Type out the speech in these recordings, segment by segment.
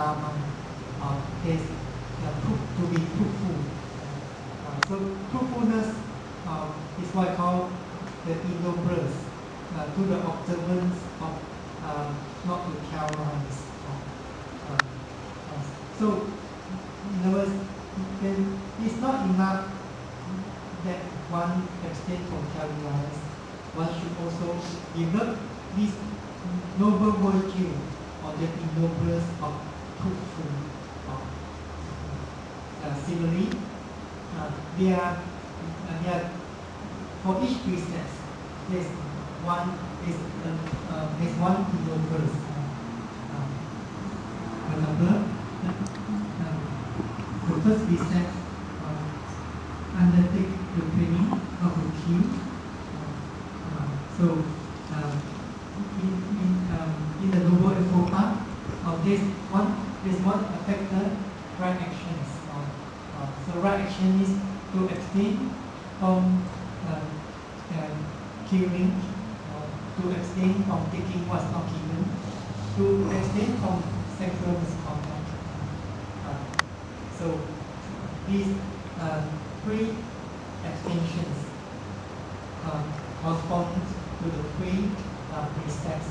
dharma is to be truthful. So truthfulness is what I call the innoblest to the observance of not to tell lies. So in other words, it's not enough that one abstain from telling lies. One should also develop this noble virtue or the innoblest of truthful. Similarly, there are for each precept there's one innoblest. For example, the first precept undertake the training of the kill. So in the noble eightfold path, there's one affected right actions. So right action is to abstain from killing, to abstain from taking what's not given, to abstain from sexual misconduct. So these three abstentions correspond to the three precepts.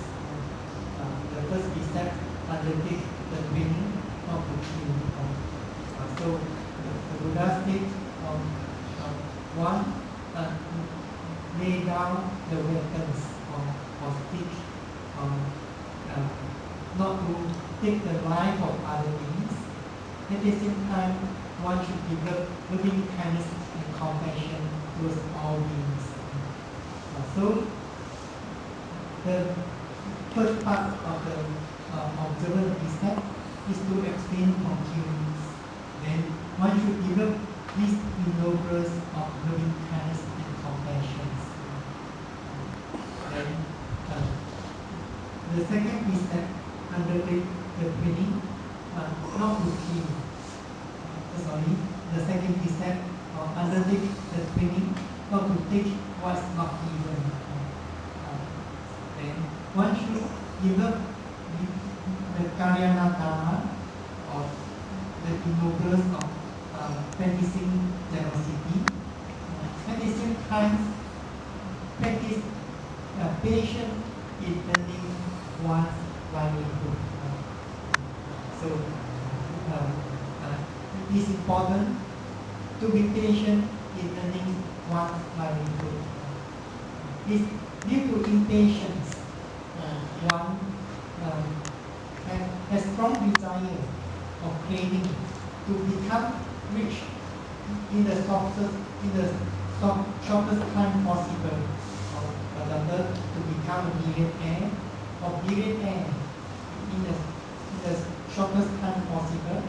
The first precept undertake the training of the kill. So the Buddha states one, lay down the weapons or teach not to take the life of other beings. At the same time, one should develop loving kindness and compassion towards all beings. So the first part of the observant precept is to abstain from killing. Then one should develop these innoblest of loving kindness and compassion. Then the second precept undertake the training not to kill. The second precept undertake the training not to take what's not given. Then one should develop the Kalyana Dharma or the innoblest of practicing generosity. At the same time, practice patience in earning one's livelihood. So it is important to be patient in earning one's livelihood. It's due to impatience, one has strong desire of craving to become rich in the shortest time possible. For example, to become a billionaire or billionaire in the shortest time possible.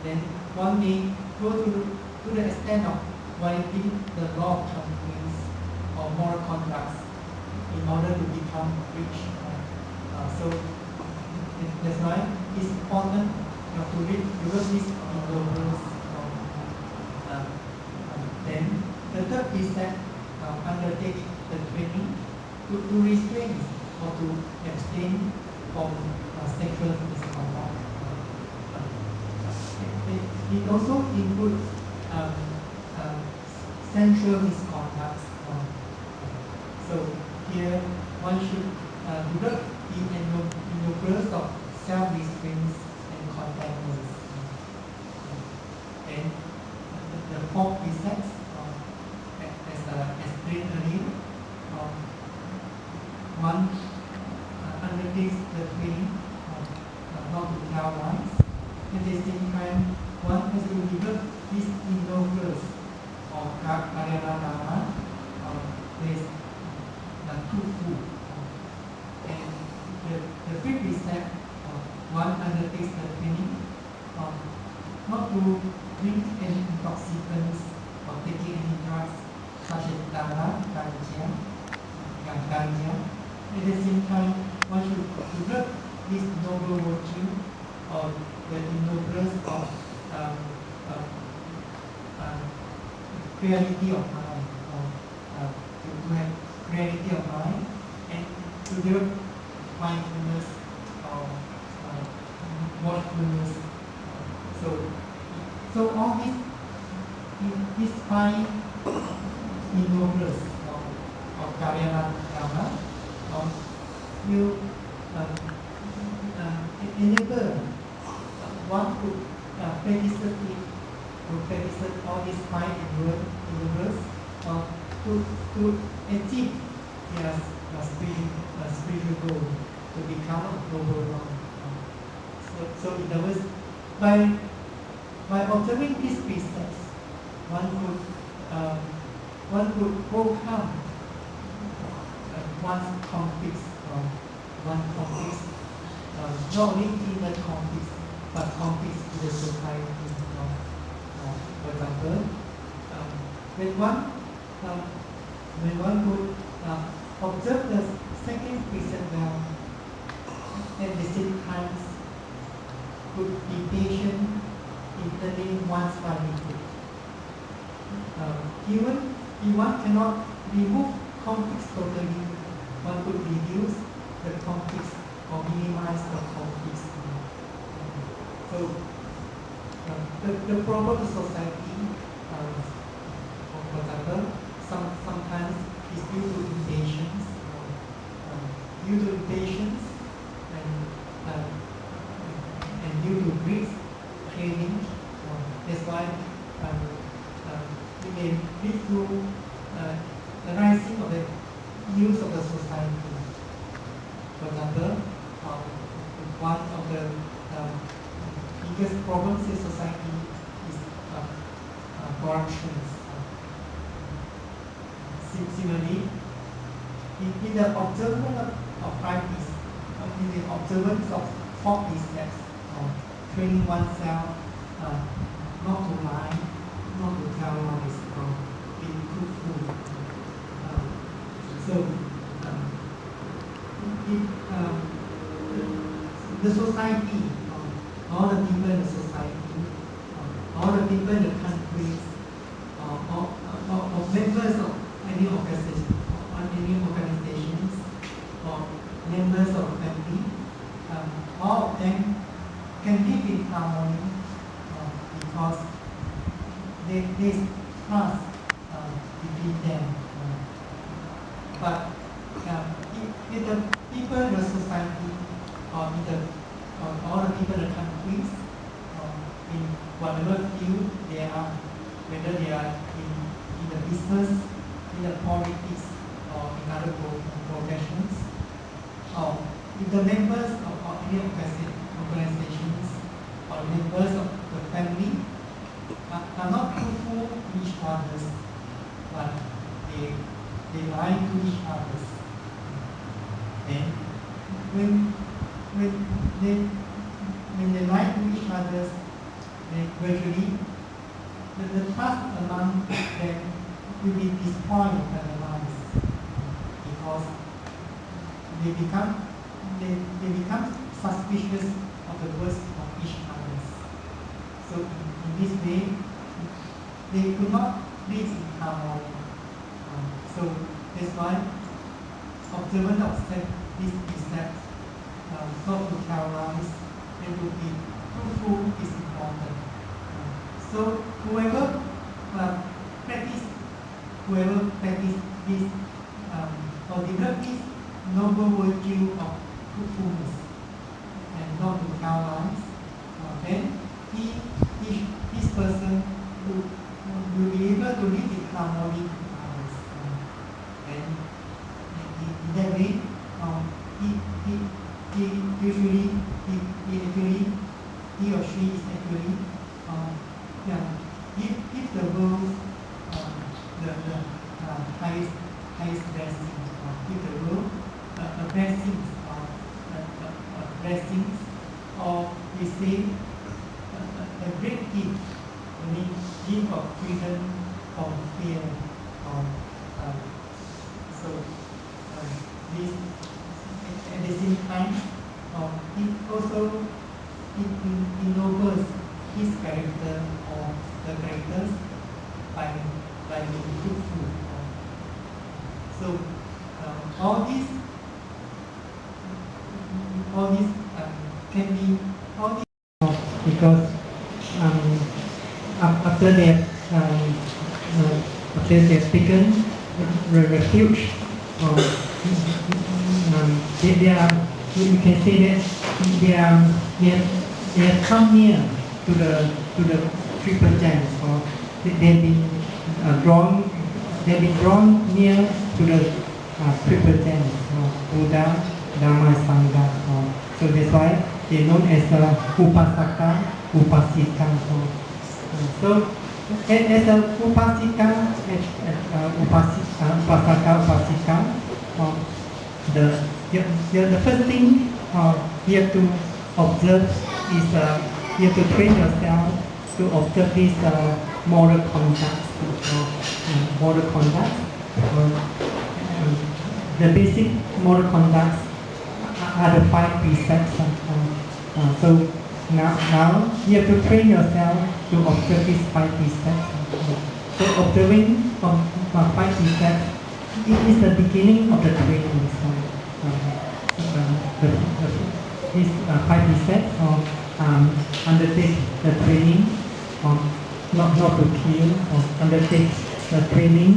Then one may go to the extent of violating the law of companies or moral conducts in order to become rich. So that's why it's important to read this innoblest. Then the third precept undertake the training to restrain or to abstain from sexual misconduct. It also includes sensual misconduct. So here one should develop the innoblest of self-restraint and contentment. Then the fourth precept, as explained earlier, one undertakes the training not to tell lies. At the same time, one has to develop this innoblest of Kalyana Dharma, is truthful. And the fifth precept, one undertakes the training not to drink any intoxicants or taking any drugs such as dara, ganja. At the same time, one should develop this noble virtue or the innoblest of clarity of mind, to have clarity of mind and to develop mindfulness or watchfulness. So, so all these five ennoblers of Karyana Dharma will enable one to practice all these five ennoblers to achieve their spiritual goal, to become a global one. So in other words, by observing these precepts, one could overcome one's conflicts, not only inner conflicts, but conflicts in the society. For example, when one could observe the second precept well, at the same time could be patient in turning one's livelihood. Even if one cannot remove conflicts totally, one could reduce the conflicts or minimize the conflicts. So the problem of society, for example, sometimes is due to impatience, and due to greed, craving. That's why it may lead to the rising of the use of the society. For example, one of the biggest problems in society is corruption. Similarly, in the observance of practice, in the observance of 4 precepts, training oneself not to lie, not to tell lies, be truthful. So, the society, all the people in the society, all the people in the countries, or members of any organizations, or members of family, all of them can live in harmony because there's trust between them. But if the people in the society, or all the people in the countries, in whatever field they are, whether they are in the business, in the politics, or in other professions, or if the members of any organizations or members of the family are not truthful to each other, but they lie to each other. Then when they lie to each other, then gradually the trust among them will be destroyed by the lies, because they become suspicious of the words of each other. So in this way, they could not live in harmony. So that's why observance of these precepts, not to tell lies and to be truthful is important. So whoever practice this or develop this noble virtue of truthfulness and not to tell lies, then this person will be able to live in harmony with others. And in that way, he or she is actually give the world the highest blessing, give the world a blessings, or we say a great gift, I mean gift of freedom from fear. So this at the same time, it also ennobles his character or the characters by being truthful. So all these can be because um, after they have after they have taken the refuge, they are, we can say that they have come near to the triple gems, or they have been drawn, near to the triple gems, Buddha, Dharma, Sangha. So that's why they're known as Upasaka, Upasika. So as a Upasika, Upasaka, Upasika, the first thing you have to observe is you have to train yourself to observe this moral conduct. Moral conduct. The basic moral conducts are the 5 precepts. So now you have to train yourself to observe these 5 precepts. So observing 5 precepts, it is the beginning of the training. These 5 precepts undertake the training, not to kill, or undertake the training,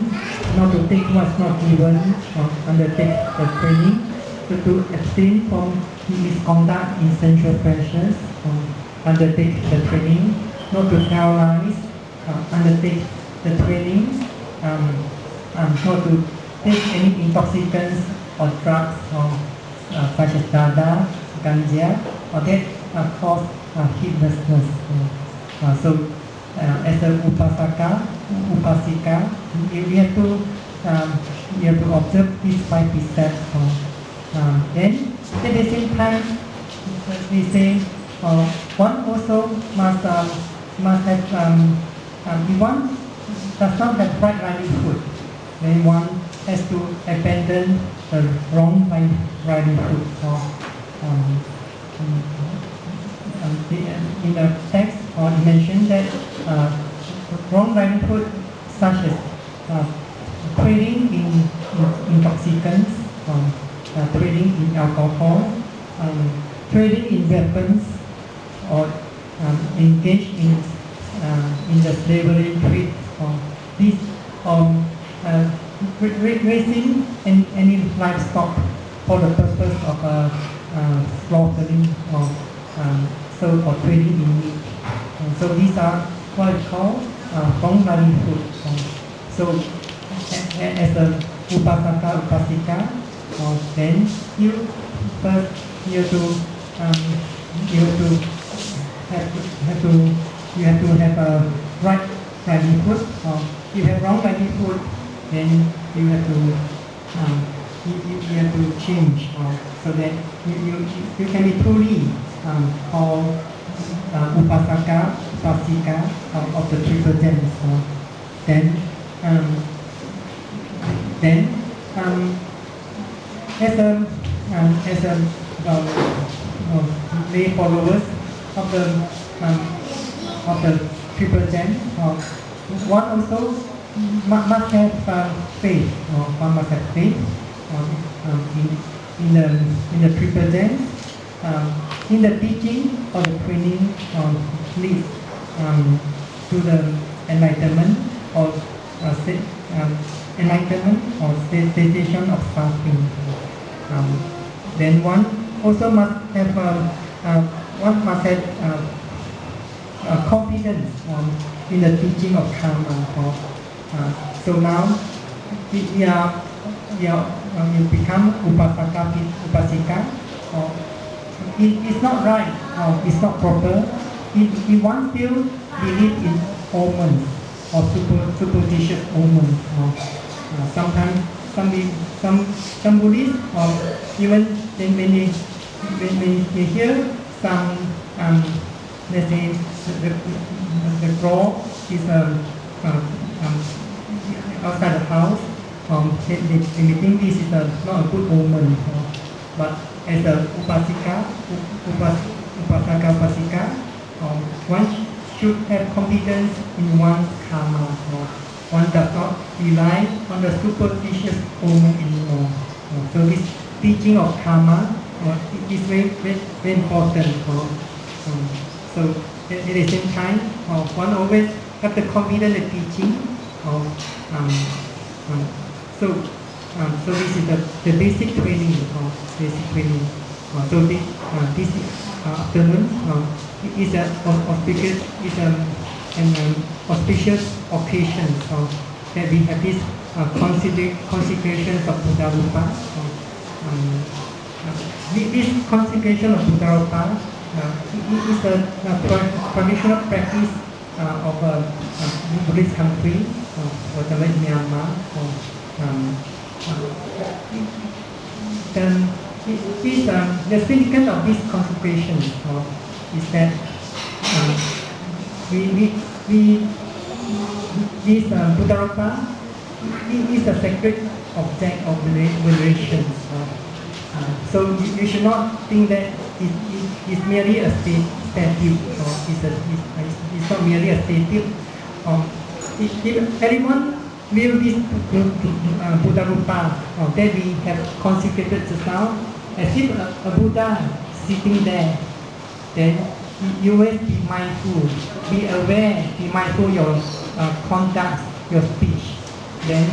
not to take what's not given, or undertake the training to abstain from misconduct in sensual pleasures, undertake the training, not to tell lies, undertake the training, not to take any intoxicants or drugs, such as dada, ganja, or that cause heedlessness. So as a upasaka, upasika, you have to observe these 5 precepts. Then at the same time, we say one also must have, if one does not have right livelihood, then one has to abandon the wrong livelihood. In the text, it mentioned that wrong livelihood, such as trading in intoxicants, trading in alcohol, trading in weapons, or engage in the slavery trade, this raising any livestock for the purpose of slaughtering or trading in meat. So these are what is called wrong livelihood. So as a upasaka, upasika, then you have to have a right livelihood. You have wrong livelihood, then you have to change, so that you can be truly called upasaka, upasika of the triple gems. Then as a lay followers of the triple gem, one also must have faith. One must have faith in the triple gem, in the teaching or the training leads to the enlightenment or cessation of suffering. Then one also must have confidence in the teaching of karma. So now you become upasaka, upasika. It's not right, it's not proper. If one still believe in omens or superstitious omens, sometimes some Buddhists, or even when they hear some, let's say the crow is outside the house, they think this is not a good omen. But as a upasika, upasaka, upasika, one should have confidence in one's karma. One does not rely on the superstitious omen anymore. So this teaching of karma is very, very, very important. So at the same time, one always have the confidence in teaching. Um, um, um, so, so this is the basic training. Basic training. This afternoon is an auspicious occasion that we have this consecration of Buddha Rupa. This consecration of Buddha Rupa is a traditional practice of a Buddhist country, whatever Myanmar. Then the significance of this consecration is that this Buddha Rupa is a sacred object of veneration. So you should not think that it's merely a statue, or it's not merely a statue. If anyone view this Buddha Rupa that we have consecrated just now as if a Buddha sitting there, then you always be mindful, be aware, be mindful of your conduct, your speech. Then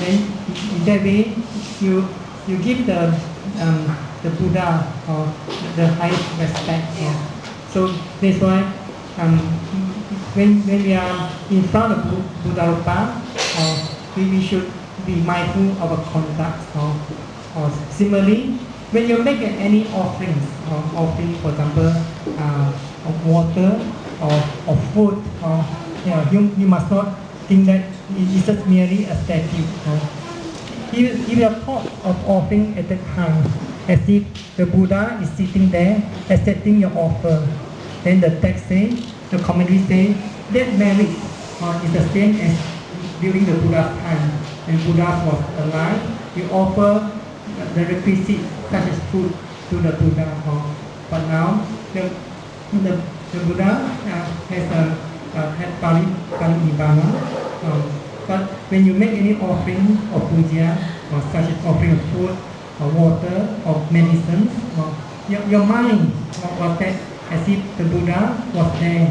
in that way you give the Buddha the highest respect. So that's why when we are in front of Buddha Rupa, we should be mindful of our conduct. Or similarly, when you make any offerings, for example, of water or food, you must not think that it is just merely a statue. If you are thought of offering at that time as if the Buddha is sitting there accepting your offer, then the text says, the commentary says, that merit is the same as during the Buddha's time. When Buddha was alive, you offer the requisite such as food to the Buddha. But now the Buddha had parinibbana. But when you make any offering of puja, or such as offering of food, or water, or medicines, your mind was that as if the Buddha was there.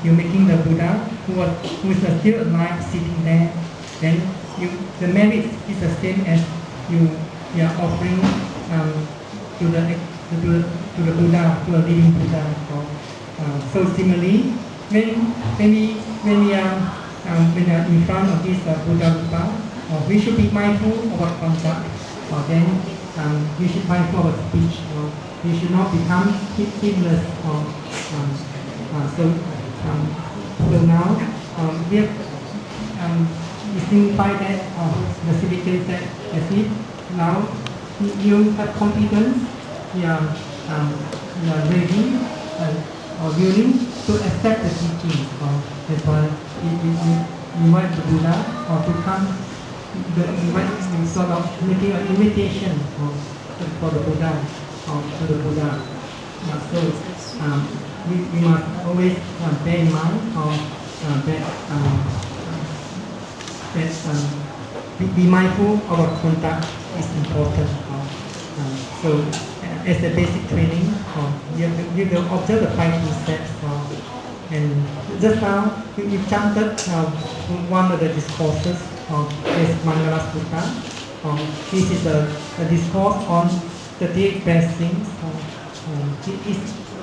You're making the Buddha who is still alive sitting there. Then the merit is the same as you are offering to the Buddha, to a living Buddha. So similarly, when we are in front of this Buddha Rupa, we should be mindful of our conduct. Then we should be mindful of our speech. We should not become heedless. So now we have signified that the significance that as if now you have confidence, you are ready or willing to accept the teaching. That's why we invite the Buddha to come. We sort of making an invitation for the Buddha to the Buddha. We must always bear in mind that be mindful of our conduct is important. So as a basic training, you will observe the 5 precepts. And just now you chanted one of the discourses is Mangala Sutta. This is a discourse on the 8 blessings.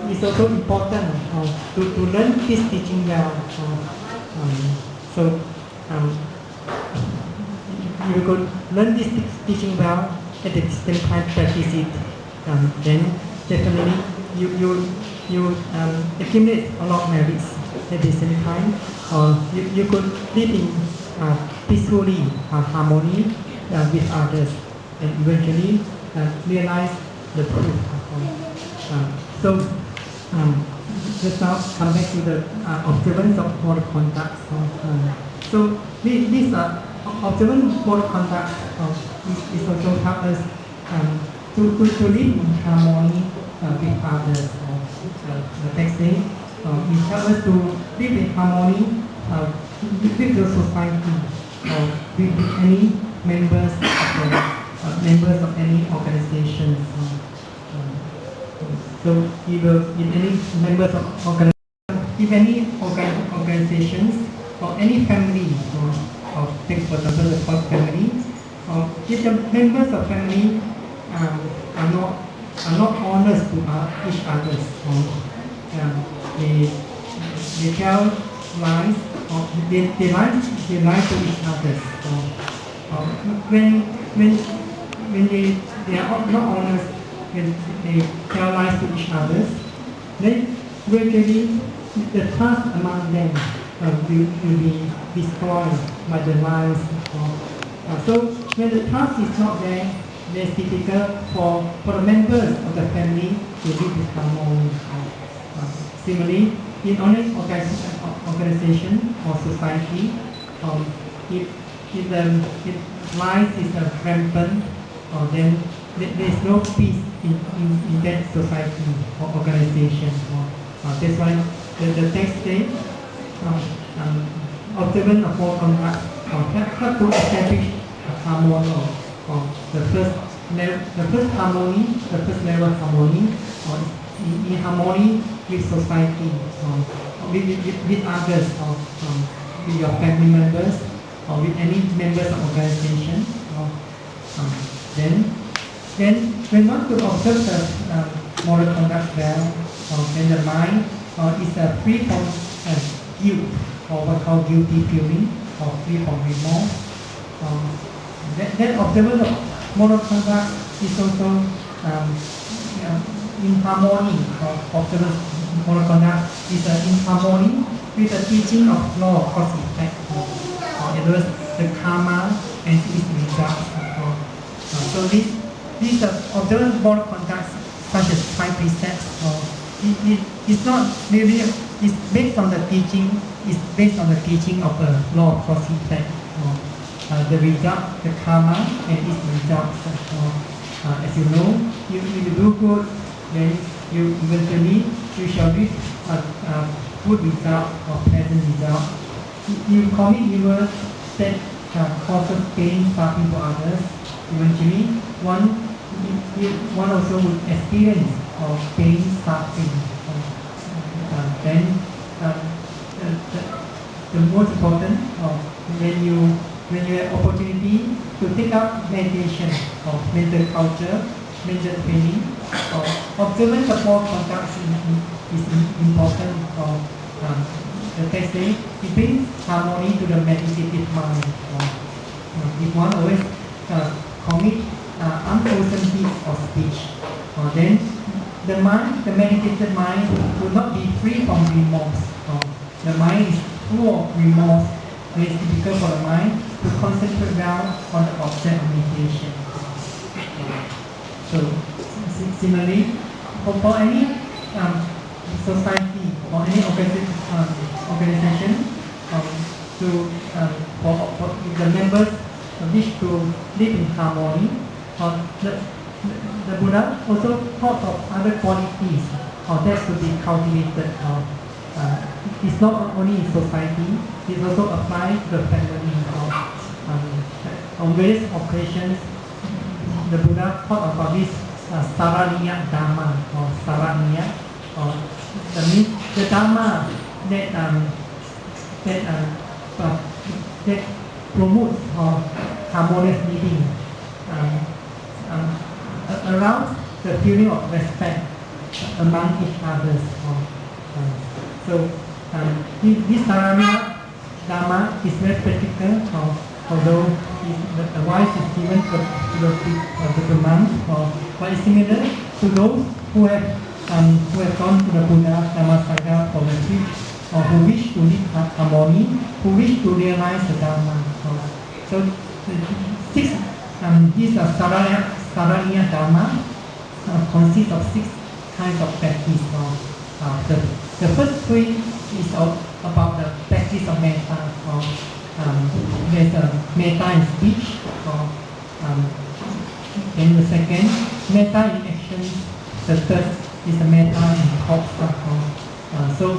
It's also important to learn this teaching well. You could learn this teaching well at the same time practice it. Then definitely you accumulate a lot of merits at the same time. You could live in peacefully, harmony with others, and eventually realize the truth. Let's now come back to the observance of moral conduct. So this observance moral conduct is also help us to live in harmony with others. The text says it helps us to live in harmony with the society, with any members of any organization. So if any members of organization if any organizations or any family, or take for example the first family, if the members of family are not honest to each other, they tell lies, or they lie to each other. When they are not honest, when they tell lies to each other, then gradually the trust among them will be destroyed by the lies. So when the trust is not there, then it's difficult for the members of the family to live with harmony. Similarly, in any organization or society, if lies is rampant, then there is no peace in that society or organization. That's why the text says, observance of all conduct help to establish harmony, or the first harmony, the first level of harmony, in harmony with society, with others, with your family members, or with any members of organization. Then when one could observe the moral conduct well, then the mind is free from guilt, or what called guilty feeling, or free from remorse. That observance of moral conduct is also in harmony, or observance of moral conduct is in harmony with the teaching of law of cause effect. In other words, the karma and its results. So these observance of moral conduct, such as 5 precepts, it's not really, it's based on the teaching. It's based on the teaching of the law of cause effect. The result, the karma, and its results. As you know, you do good, then you eventually you shall reap a good result or pleasant result. You commit evil that causes pain, suffering to others. Eventually, one also would experience pain, suffering. Then the most important, when you have opportunity to take up meditation or mental culture, mental training, observance of all conduct is important. The text says it brings harmony to the meditative mind. If one always commit unwholesome deeds or speech, then the meditative mind will not be free from remorse. The mind is full of remorse. It is difficult for the mind to concentrate well on the object of meditation. So similarly, for any society or any organization, for the members wish to live in harmony, the Buddha also thought of other qualities that should be cultivated. It's not only in society, it also applies to the family. On various occasions, the Buddha thought about this Saraniya Dharma, or Saraniya, that means the Dharma that promotes harmonious living, around the feeling of respect among each other. So this Saraniya Dharma is very practical, although the advice is given to the monks, but it's similar to those who have gone to the Buddha Dhammasaya for retreat, or who wish to live harmony, who wish to realize the Dharma. So these Saraniya Dharma consists of 6 kinds of practice. The first 3 is about the practice of metta. There's a metta in speech, then the second, metta in action. The third is a metta in thought. So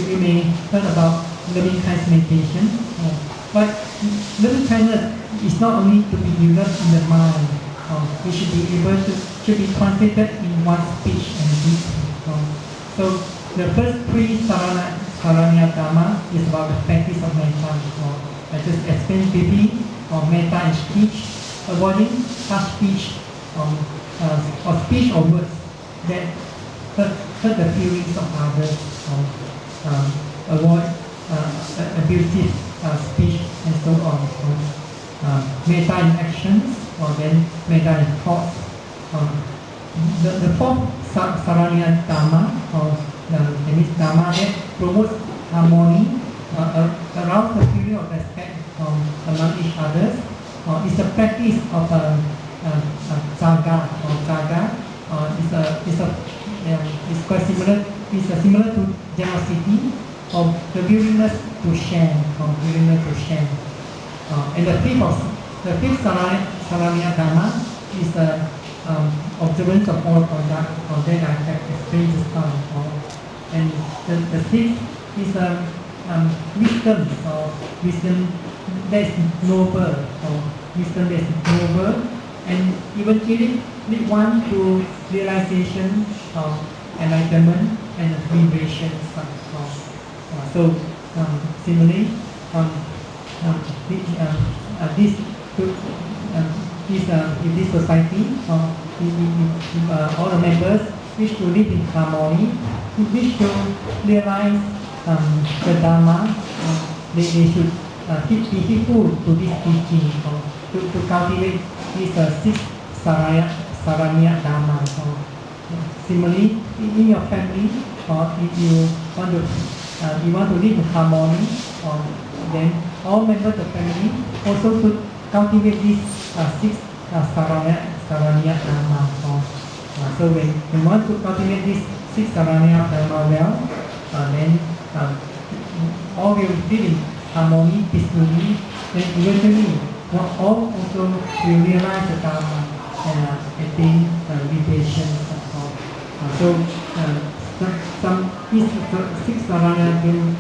we may learn about loving kindness meditation, but loving kindness is not only to be developed in the mind. We should be able to be translated in one's speech and deed. So the first three sarana dhamma is about the practice of metta. I just explained briefly metta and speech, avoiding harsh speech or speech or words that hurt the feelings of others. Avoid abusive speech and so on. Metta in actions, or then metta in thoughts. The fourth sarana dhamma, or dhamma that promotes harmony around the feeling of respect among each other, is the practice of jaga or jaga. Is quite similar. Is similar to generosity, or the willingness to share, and the fifth sarana dhamma is the observance of all conduct, or that I have explained just now. And the sixth is wisdom, or wisdom that is noble, and eventually lead one to realization of enlightenment and liberation. Similarly, in this society, all the members wish to live in harmony, wish to realize the Dharma, they should be faithful to this teaching, to cultivate these six sarana dhamma. Similarly, in your family, or if you want to live in harmony, then all members of the family also should cultivate these six sarana dhamma. So when you want to cultivate these six sarana dhamma well, then all will live in harmony, peacefully, then eventually all also will realize the Dharma and attain liberation. Some is six sarana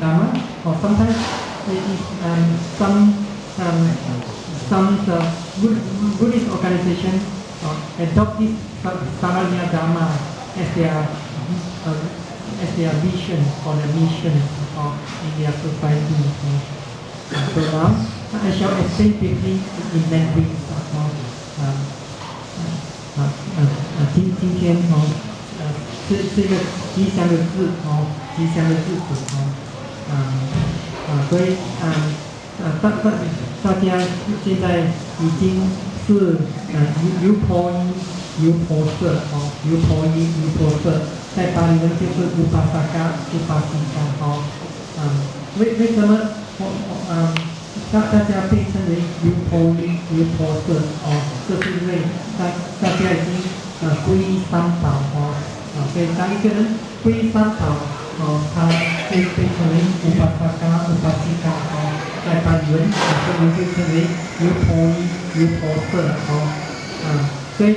dhamma, or sometimes it is some Buddhist organization adopt this sarana dhamma as their vision or their mission in their society. So now I shall explain briefly in Mandarin. 今天是一个吉祥的字吉祥的日子所以大家现在已经是如婆依如婆舍在巴黎文就是乌巴萨嘎为什么大家被称为如婆舍这是因为大家已经皈依三宝所以当一个人皈依三宝他会被称为乌巴萨嘎在巴黎文就称为如婆依如婆舍所以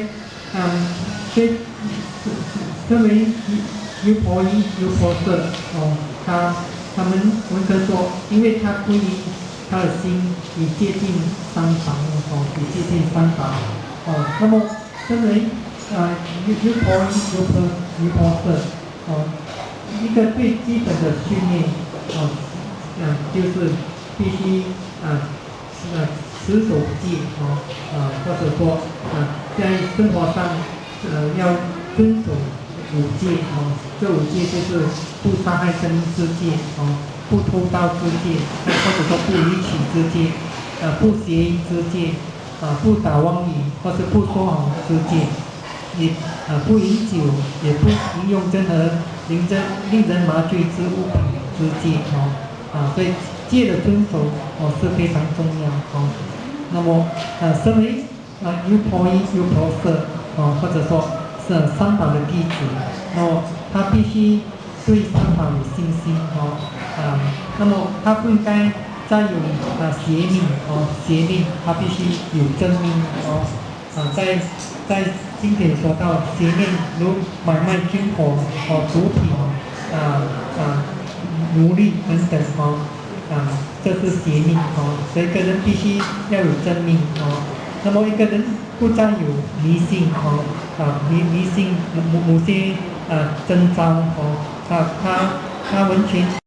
称为如婆依如婆舍我们可以说，因为他皈依他的心已接近三宝那么称为如婆依如婆舍一个最基本的训练就是必须持守戒或者说在生活上要遵守五戒这五戒就是不杀害生命之戒不偷盗之戒或者说不离取之戒不邪淫之戒不打妄语或是不说谎之戒也不饮酒也不饮用任何令人麻醉之物品之戒所以戒的遵守是非常重要那么身为如婆依如婆舍或者说是三宝的弟子那么他必须对三宝有信心那么他不应该再有邪命他必须有正命在经典说到邪命如买卖军火毒品奴隶等等这是邪命所以一个人必须要有正命那么一个人不再有迷信迷信某些征兆他他完全